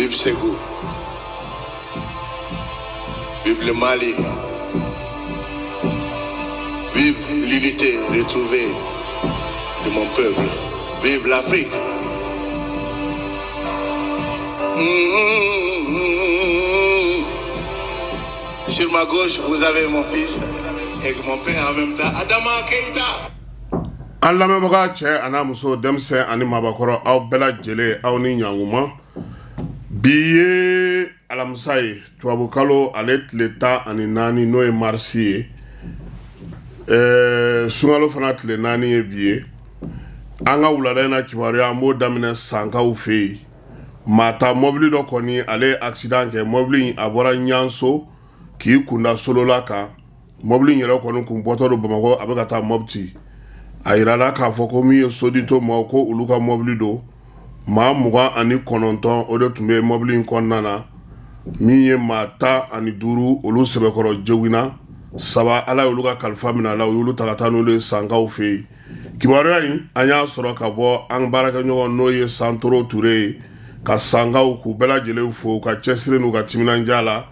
Vive Ségou, vive le Mali, vive l'unité retrouvée de mon peuple, vive l'Afrique. Sur ma gauche, vous avez mon fils et mon père en même temps, Adama Keïta. An lamɛnbaga cɛ ana muso denmisɛn ani mabakɔrɔ aw bɛɛ lajɛlen aw ni ɲankuma bi ye alamisa ye tubabukalo ale tile 14 n'o ye marisi ye sunkalo fana tile 4 ye bi ye an ka wulada in na kibaruya an b'o daminɛ sankaw fɛ yen mata mobili dɔ kɔni ale ye accident kɛ mobili a bɔra ɲanso k'i kunda solola kan mobili yɛrɛ kɔni kun bɔtɔ do Bamakɔ a bɛ ka taa Mopti a yirala k'a fɔ ko min ye sodito ma ko olu ka mobili do maa 29 o de tun bɛ mobili in kɔnɔna na min ye maa 15 olu sɛbɛkɔrɔ jewina 3 ala y'olu ka kalifa minɛ a la u y'olu ta ka taa n'olu ye sankaw fɛ yen kibaruya in an y'a sɔrɔ ka bɔ an baarakɛɲɔgɔn n'o ye Santoro Ture ye ka sankaw k'u bɛɛ lajɛlen fo ka cɛsiri n'u ka timinandiya la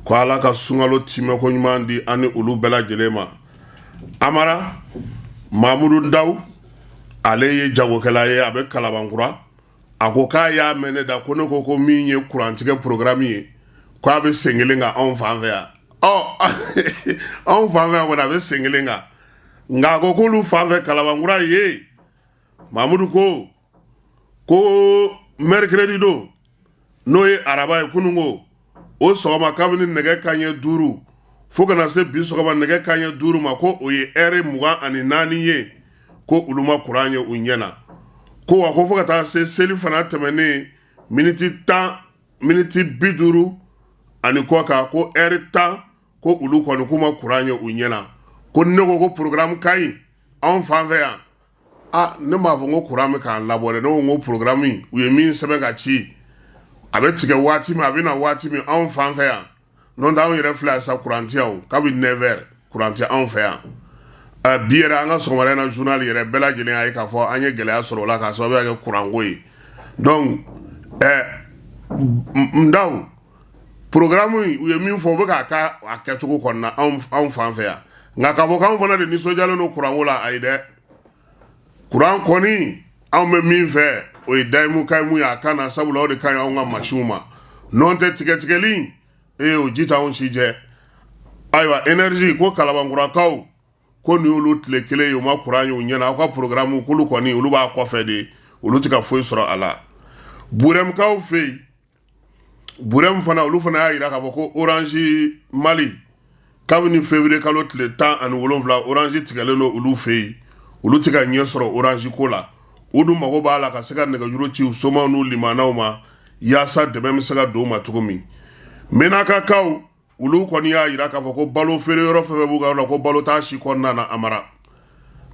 ko ala ka sunkalo timɛko ɲuman di ani olu bɛɛ lajɛlen ma Amara Mamudu Ndaw ale ye jagokɛla ye a bɛ Kalabankura a ko k'a y'a mɛn ne da ko ne ko min ye kurantigɛ programme ye ko a bɛ sen kelen kan anw fan fɛ yan anw fan fɛ yan kɔni a bɛ sen kelen kan nka a ko k'olu fan fɛ Kalabankura ye Mamudu ko mercredi don n'o ye araba ye kunungo o sɔgɔma kabini nɛgɛ kanɲɛ 5 fo kana se bi sɔgɔma nɛgɛ kanɲɛ 5 ma ko o ye heure 24 ye ko olu ma kuran ye u ɲɛna ko wa ko fo ka taa se seli fana tɛmɛnen miniti 10 miniti 50 ani kɔ kan ko heure 10 ko olu kɔni k'u ma kuran ye u ɲɛna ko ne ko programme ka ɲi anw fan fɛ yan ne m'a fɔ ko kuran bɛ k'an labɔ dɛ ne ko programme u ye min sɛbɛn ka ci a bɛ tigɛ waati min a bɛ na waati min anw fan fɛ yan n'o tɛ anw yɛrɛ filɛ sa kuran tɛ yan kabini 9h kuran tɛ anw fɛ yan bi yɛrɛ an ka sɔgɔmada na journal yɛrɛ bɛɛ lajɛlen y'a ye k'a fɔ an ye gɛlɛya sɔrɔ o la k'a sababuya kɛ kuranko ye donc Ndaw programme u ye min fɔ u bɛ k'a kɛcogo kɔnɔna anw fan fɛ yan nka k'a fɔ k'anw fana de nisɔndiyalen don kuranko la ayi dɛ kuran kɔni anw bɛ min fɛ o ye dayimu kayimu ye a kan na sabula o de ka ɲi anw ka masiw ma n'o tɛ tigɛtigɛli o ji t'anw si jɛ ayiwa énergie ko Kalabankurakaw ko ni olu tile kelen ye u ma kuran ye u ɲɛna aw ka programme k'olu kɔni olu b'a kɔfɛ de olu tɛ ka foyi sɔrɔ a la Burɛmukaw fɛ yen Burɛmu fana olu fana y'a jira k'a fɔ ko Orange Mali kabini février kalo tile 17 Orange tigɛlen don olu fɛ yen olu tɛ ka ɲɛ sɔrɔ Orange ko la o dun mago b'a la ka se ka nɛgɛjuru ci u somaw n'u limanaw ma yaasa dɛmɛ bɛ se ka don u ma cogo min Menakakaw olu kɔni y'a jira k'a fɔ ko balo feere yɔrɔ fɛn fɛn b'u ka yɔrɔ la ko balo t'a si kɔnɔna na Amara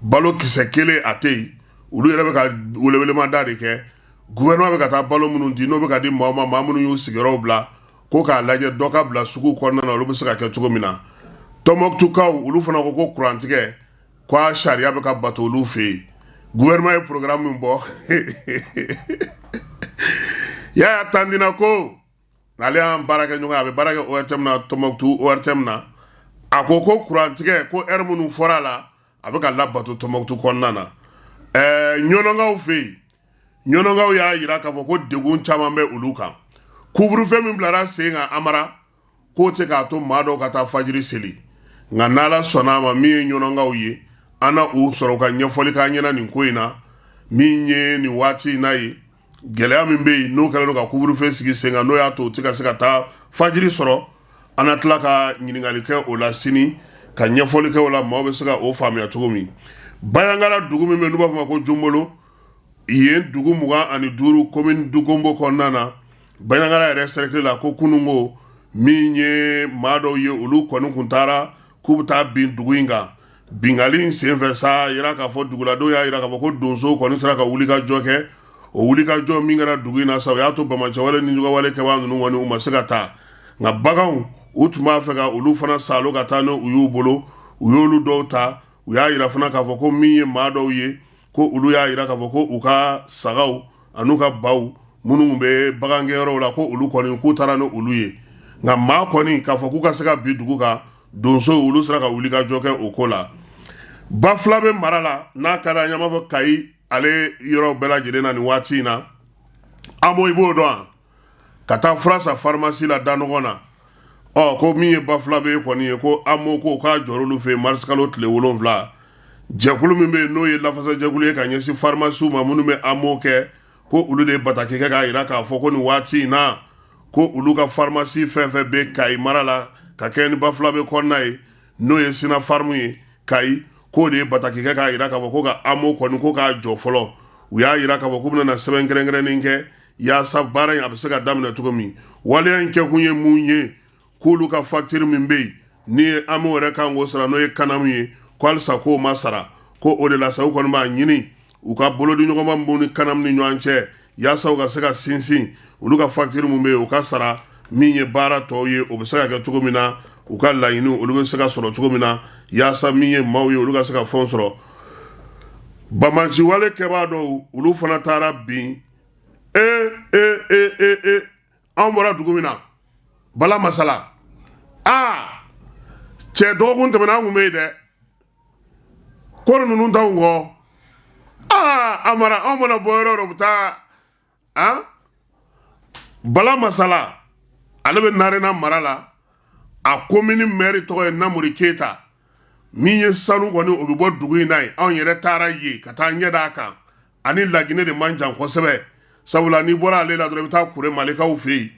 balo kisɛ kelen a tɛ yen olu yɛrɛ bɛ ka welewelemada de kɛ gouvernement bɛ ka taa balo minnu di n'o bɛ ka di maa minnu y'u sigiyɔrɔw bila ko k'a lajɛ dɔ ka bila sugu kɔnɔna na olu bɛ se ka kɛ cogo min na Tɔnbɔkutukaw olu fana ko kurantigɛ ko a sariya bɛ ka bato olu fɛ yen gouvernement ye programme min bɔ Yaya Tandina ko ale y'an baarakɛ ɲɔgɔn a bɛ baara kɛ ORTM na Tɔnbɔkutu ORTM na a ko kurantigɛ ko heure minnu fɔra a la a bɛ ka labato Tɔnbɔkutu kɔnɔna na Ɲɔnɔnkaw fɛ yen Ɲɔnɔnkaw y'a jira k'a fɔ ko degun caman bɛ olu kan couvre-feu min bilara sen kan Amara k'o tɛ k'a to maa dɔw ka taa fajiri seli nka n'Ala sɔnna a ma min ye Ɲɔnɔnkaw ye an na u sɔrɔ ka ɲɛfɔli k'an ɲɛna nin ko in na min ye nin waati in na ye gɛlɛya min bɛ yen n'o kɛlen don ka couvre-feu sigi sen kan n'o y'a to u tɛ ka se ka taa fajiri sɔrɔ an na tila ka ɲininkali kɛ o la sini ka ɲɛfɔli kɛ o la maaw bɛ se ka o faamuya cogo min Bayangara dugu min bɛ n'u b'a fɔ ma ko Jombolo yen dugu 25 commune Dugonbo kɔnɔna na Bayangara yɛrɛ cercle la ko kunungo min ye maa dɔw ye olu kɔni kun taara k'u bɛ taa bin dugu in kan bingali in senfɛ sa yira k'a fɔ duguladenw y'a yira k'a fɔ ko donso kɔni sera ka wulikajɔ kɛ o wulikajɔ min kɛra dugu in na sa o y'a to bamacɛwale ni ɲɔgɔnwale kɛbaa ninnu kɔni u ma se ka taa nka baganw u tun b'a fɛ ka olu fana salo ka taa n'u y'u bolo u y'olu dɔw ta u y'a yira fana k'a fɔ ko min ye maa dɔw ye ko olu y'a yira k'a fɔ ko u ka sagaw an'u ka baw minnu bɛ bagangɛyɔrɔw la ko olu kɔni k'u taara ni olu ye nka maa kɔni k'a fɔ k'u ka se ka bi dugu kan donso olu sera ka wuli ka jɔ kɛ o ko la Bafula bɛ mara la n'a ka d'an ye an b'a fɔ Kayi ale yɔrɔ bɛɛ lajɛlen na nin waati in na Amo i b'o dɔn ka taa fura san pharmacie la Danɔgɔn na ko min ye Bafula bɛ kɔni ye ko Amo ko k'a jɔrɔ olu fɛ yen mars kalo tile 7 jɛkulu min bɛ yen n'o ye lafasa jɛkulu ye ka ɲɛsin pharmacie ma minnu bɛ Amo kɛ ko olu de bataki kɛ k'a jira k'a fɔ ko nin waati in na ko olu ka pharmacie fɛn fɛn bɛ Kayi mara la ka kɛ ni Bafula bɛ kɔnɔna ye n'o ye Sina Farm ye Kayi ko de ye bataki kɛ k'a jira k'a fɔ ko ka Amo kɔni ko k'a jɔ fɔlɔ u y'a jira k'a fɔ k'u bɛna sɛbɛn kɛrɛnkɛrɛnnen kɛ yaasa baara in a bɛ se ka daminɛ cogo min waleya in kɛkun ye mun ye k'olu ka facture min bɛ yen ni ye Amo yɛrɛ kan k'o sara n'o ye Kanamu ye ko halisa k'o ma sara ko o de la sa u kɔni b'a ɲini u ka bolodi ɲɔgɔnma mun ni Kanamu ni ɲɔgɔn cɛ yaasa u ka se ka sinsin olu ka facture min bɛ yen u ka sara min ye baara tɔw ye o bɛ se ka kɛ cogo min na u ka laɲiniw olu bɛ se ka sɔrɔ cogo min na yaasa min ye maaw ye olu ka se ka fɛnw sɔrɔ Bamanci wale kɛbaa dɔw olu fana taara bin an bɔra dugu min na Bala Masala cɛ dɔgɔkun tɛmɛna an kun bɛ yen dɛ kɔri ninnu t'anw kɔ Amara anw mana bɔ yɔrɔ yɔrɔ u bɛ taa Bala Masala ale bɛ Narena mara la a commune maire tɔgɔ ye Namori Keyita min ye sanu kɔni o bɛ bɔ dugu in na ye anw yɛrɛ taara ye ka taa ɲɛ d'a kan ani Laginɛ de man jan kosɛbɛ sabula n'i bɔra ale la dɔrɔn i bɛ taa Kure Malikaw fɛ yen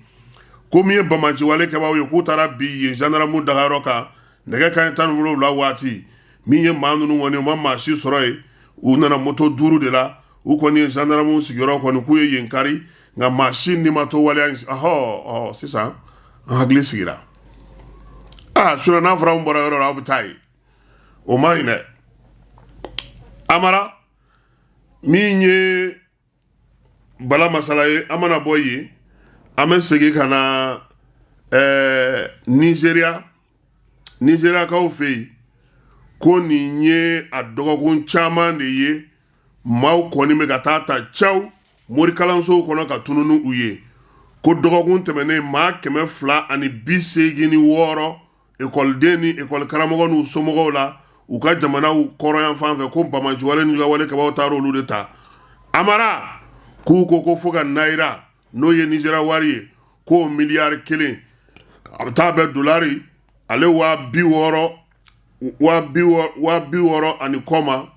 ko min ye Bamanci wale kɛbaaw ye k'u taara bi yen gendarme dagayɔrɔ kan nɛgɛ kanɲɛ 17 waati min ye maa ninnu kɔni u ma maa si sɔrɔ yen u nana moto 5 de la u kɔni ye gendarme sigiyɔrɔ kɔni k'u ye yen kari nka maa si ni ma to waleya sisan an hakili sigira sinon n'a fɔra anw bɔra yɔrɔ la aw bɛ taa ye o ma ɲi dɛ Amara min ye Bala Masala ye an mana bɔ yen an bɛ segin ka na Nigeriakaw fɛ yen ko nin ye a dɔgɔkun caman de ye maaw kɔni bɛ ka taa ta caw morikalansow kɔnɔ ka tunu ni u ye ko dɔgɔkun tɛmɛnen maa 286 ekɔliden ni ekɔli karamɔgɔ n'u somɔgɔw la u ka jamanaw kɔrɔyan fan fɛ ko Bamanci wale ni wale kɛbaaw taara olu de ta Amara k'u ko fo ka Naira n'o ye Nigéria wari ye ko miliyari 1 a bɛ taa bɛn dolari ale 60 ani kɔ ma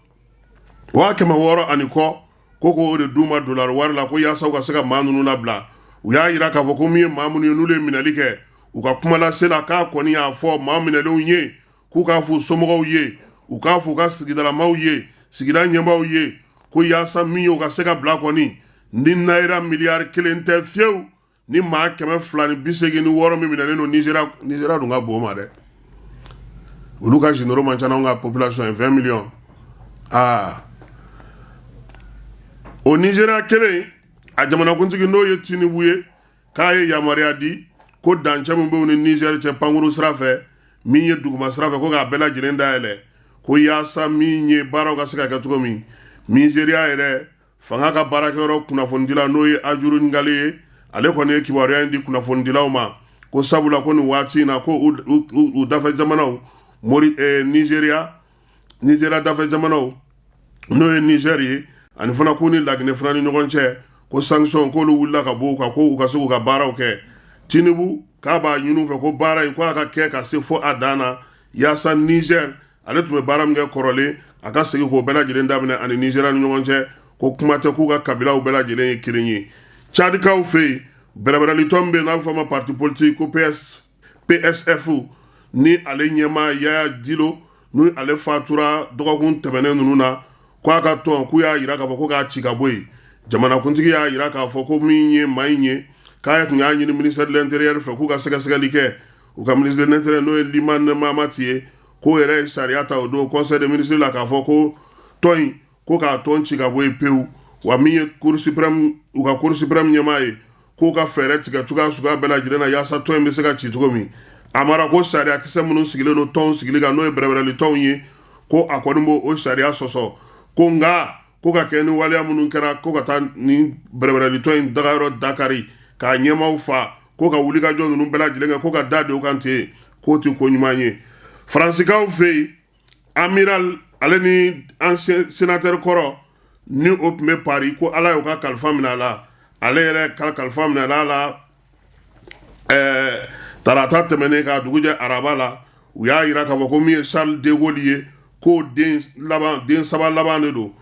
600 ani kɔ ko o de d'u ma dolari wari la ko yaasa u ka se ka maa ninnu labila u y'a jira k'a fɔ ko min ye maa minnu ye n'olu ye minɛli kɛ u ka kuma lase la k'a kɔni y'a fɔ maa minɛlenw ye k'u k'a fɔ somɔgɔw ye u k'a fɔ u ka sigidalamaw ye sigida ɲɛmaaw ye ko yaasa min ye u ka se ka bila kɔni ni Naira miliyari 1 tɛ fiyewu ni maa 286 min minɛlen don Nigéria dun ka bon ma dɛ olu ka généraux man ca n'anw ka population ye 20 millions o Nigéria kelen a jamanakuntigi n'o ye Tinubu ye k'a ye yamaruya di ko dancɛ min bɛ u ni Niger cɛ pankuru sira fɛ min ye duguma sira fɛ ko k'a bɛɛ lajɛlen dayɛlɛ ko yaasa min ye baaraw ka se ka kɛ cogo min Nigéria yɛrɛ fanga ka baarakɛyɔrɔ kunnafonidila n'o ye Ajuru Ngale ye ale kɔni ye kibaruya in di kunnafonidilaw ma ko sabula ko nin waati in na ko u dafɛ jamanaw Nigéria dafɛ jamanaw n'o ye Niger ye ani fana k'u ni Laginɛ fana ni ɲɔgɔn cɛ ko sanction k'olu wulila ka bɔ u kan ko u ka se k'u ka baaraw kɛ Tinubu k'a b'a ɲini u fɛ ko baara in ko a ka kɛ ka se fo a dan na yaasa Niger ale tun bɛ baara min kɛ kɔrɔlen a ka segin k'o bɛɛ lajɛlen daminɛ ani Nigéria ni ɲɔgɔn cɛ ko kuma tɛ k'u ka kabilaw bɛɛ lajɛlen ye kelen ye Tchadikaw fɛ yen bɛrɛbɛrɛlitɔ min bɛ yen n'a bɛ fɔ a ma parti politique ko PSF ni ale ɲɛmaa Yaya Dilo ni ale fatura dɔgɔkun tɛmɛnen ninnu na k'a ka tɔn k'u y'a jira k'a fɔ ko k'a ci ka bɔ yen jamanakuntigi y'a jira k'a fɔ ko min ye maa in ye k'a tun y'a ɲini ministère de l'intérieur fɛ k'u ka sɛgɛsɛgɛli kɛ u ka ministre de l'intérieur n'o ye Liman Mamati ye k'o yɛrɛ ye sariya ta o don conseil des ministres la k'a fɔ ko tɔn in ko k'a tɔn ci ka bɔ yen pewu wa min ye cour suprême u ka cour suprême ɲɛmaa ye k'o ka fɛɛrɛ tigɛ cogoya suguya bɛɛ lajɛlen na yaasa tɔn in bɛ se ka ci cogo min a mara ko sariya kisɛ minnu sigilen don tɔnw sigili kan n'o ye bɛrɛbɛrɛli tɔnw ye ko a kɔni b'o o sariya sɔsɔ ko nka ko ka kɛ ni waleya minnu kɛra ko ka taa ni bɛrɛbɛrɛlitɔ in dagayɔrɔ dakari k'a ɲɛmaw fa ko ka wulikajɔ ninnu bɛɛ lajɛlen kɛ ko ka da de o kan ten k'o tɛ ko ɲuman ye faransikaw fɛ yen amiral ale ni ancien sénateur kɔrɔ ni o tun bɛ Paris ko ala y'o ka kalifa minɛ a la ale yɛrɛ ka kalifa minɛ a la tarata tɛmɛnen ka dugu jɛ araba la u y'a yira k'a fɔ ko min ye Charles de Gaulle ye k'o den saba laban de don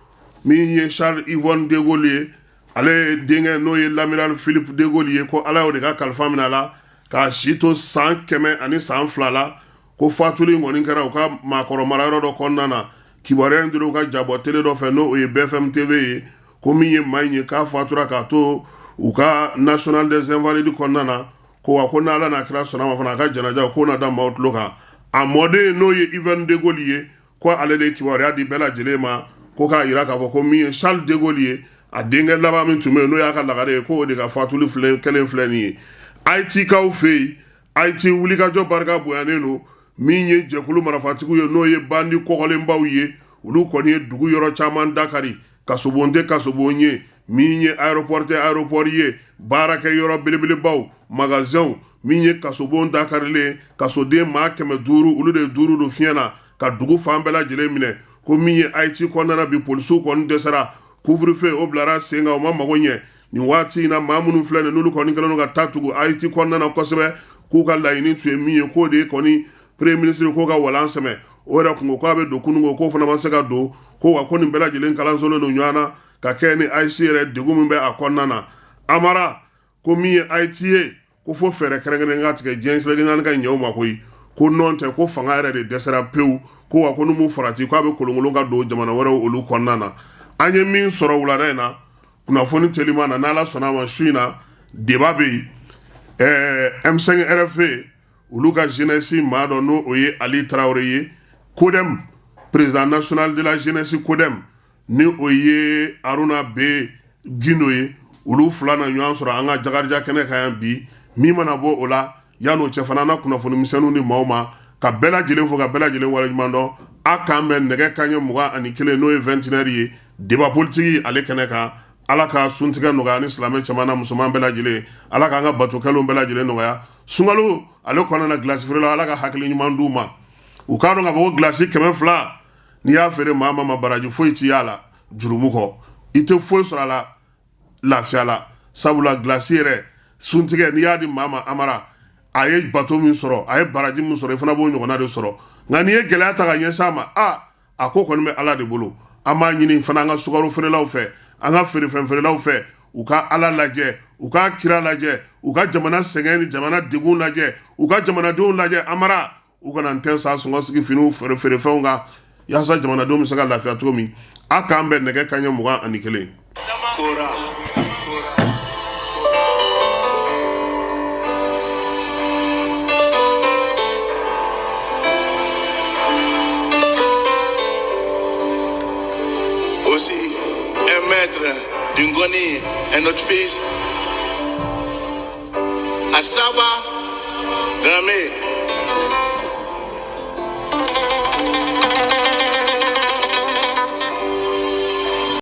min ye Charles Yvonne de Gaulle ye ale denkɛ n'o ye l'amiral Philippe de Gaulle ye ko ala y'o de ka kalifa minɛ a la k'a si to san 102 la ko fatuli kɔni kɛra u ka maakɔrɔ marayɔrɔ dɔ kɔnɔna na kibaruya in dira u ka jabɔ tele dɔ fɛ n'o ye BFM TV ye ko min ye maa in ye k'a fatura k'a to u ka national des invalides kɔnɔna na ko wa ko n'ala n'a kira sɔnna ma fana a ka janaja ko na da maaw tulo kan a mɔden n'o ye Yvonne de Gaulle ye ko ale de ye kibaruya di bɛɛ lajɛlen ma ko k'a yira k'a fɔ ko min ye Charles de Gaulle ye a denkɛ laban min tun bɛ yen n'o y'a ka lagare ye ko o de ka fatuli kelen filɛ nin ye Haïti kaw fɛ yen Haïti wulikajɔ barika bonyanen don min ye jɛkulu marafatigiw ye n'o ye bandi kɔgɔlenbaw ye olu kɔni ye dugu yɔrɔ caman dakari kasobon tɛ kasobon ye min ye aéroport tɛ aéroport ye baarakɛ yɔrɔ belebelebaw magasinw min ye kasobon dakarilen kasoden maa 500 olu de ye 5 don fiɲɛ na ka dugu fan bɛɛ lajɛlen minɛ ko min ye Haïti kɔnɔna bi polisiw kɔni dɛsɛra couvre-feu o bilara sen kan o ma mago ɲɛ nin waati in na maa minnu filɛ nin n'olu kɔni kɛlen don ka taa tugu Haïti kɔnɔna na kosɛbɛ k'u ka laɲini tun ye min ye k'o de ye kɔni premier ministre k'o ka walan sɛmɛ o yɛrɛ kun ko k'a bɛ don kununko k'o fana ma se ka don ko wa ko nin bɛɛ lajɛlen kalansolen don ɲɔgɔn na ka kɛ ni Haïti yɛrɛ degun min bɛ a kɔnɔna na Amara ko min ye Haïti ye ko fo fɛɛrɛ kɛrɛnkɛrɛnnen ka tigɛ diɲɛ siraden ka ɲɛw ma koyi ko nɔn tɛ ko fanga yɛrɛ de dɛsɛra pewu ko wa ko n'u farati k'a bɛ kolonkolon ka don jamana wɛrɛw olu kɔnɔna na an ye min sɔrɔ wulada in na kunnafoni teliman na n'ala sɔnna a ma su in na débat bɛ yen M5 RFP olu ka jeunesse maa dɔ n'o o ye Ali Traoré ye CODEM président national de la jeunesse CODEM ni o ye Aruna B Gindo ye olu fila na ɲɔgɔn sɔrɔ an ka jagarija kɛnɛ kan yan bi min mana bɔ o la yan'o cɛ fana an na kunnafoni misɛnninw di maaw ma ka bɛɛ lajɛlen fo ka bɛɛ lajɛlen waleɲuman dɔn a k'an bɛn nɛgɛ kanɲɛ 21 n'o ye 20h ye débat politique ale kɛnɛ kan ala ka suntigɛ nɔgɔya ni silamɛ cɛman na musoman bɛɛ lajɛlen ala k'an ka batokɛlenw bɛɛ lajɛlen nɔgɔya sunkalo ale kɔnɔna glace feere la ala ka hakili ɲuman d'u ma u k'a dɔn k'a fɔ ko glace 200 n'i y'a feere maa ma baraji foyi ti y'a la jurumu kɔ i tɛ foyi sɔrɔ a la lafiya la sabula glace yɛrɛ suntigɛ n'i y'a di maa ma Amara a ye bato min sɔrɔ a ye baraji min sɔrɔ i fana b'o ɲɔgɔnna de sɔrɔ nka n'i ye gɛlɛya ta ka ɲɛsin a ma a ko kɔni bɛ ala de bolo an b'a ɲini fana an ka sukaro feerelaw fɛ an ka feerefɛn feerelaw fɛ u ka ala lajɛ u ka kira lajɛ u ka jamana sɛgɛn ni jamana degun lajɛ u ka jamanadenw lajɛ Amara u kana ntɛn sa sɔngɔ sigi finiw feerefɛnw kan yaasa jamanadenw bɛ se ka lafiya cogo min a k'an bɛn nɛgɛ kanɲɛ 21. Aussi un maître d'une Ngoni, un autre fils, Assaba Dramé.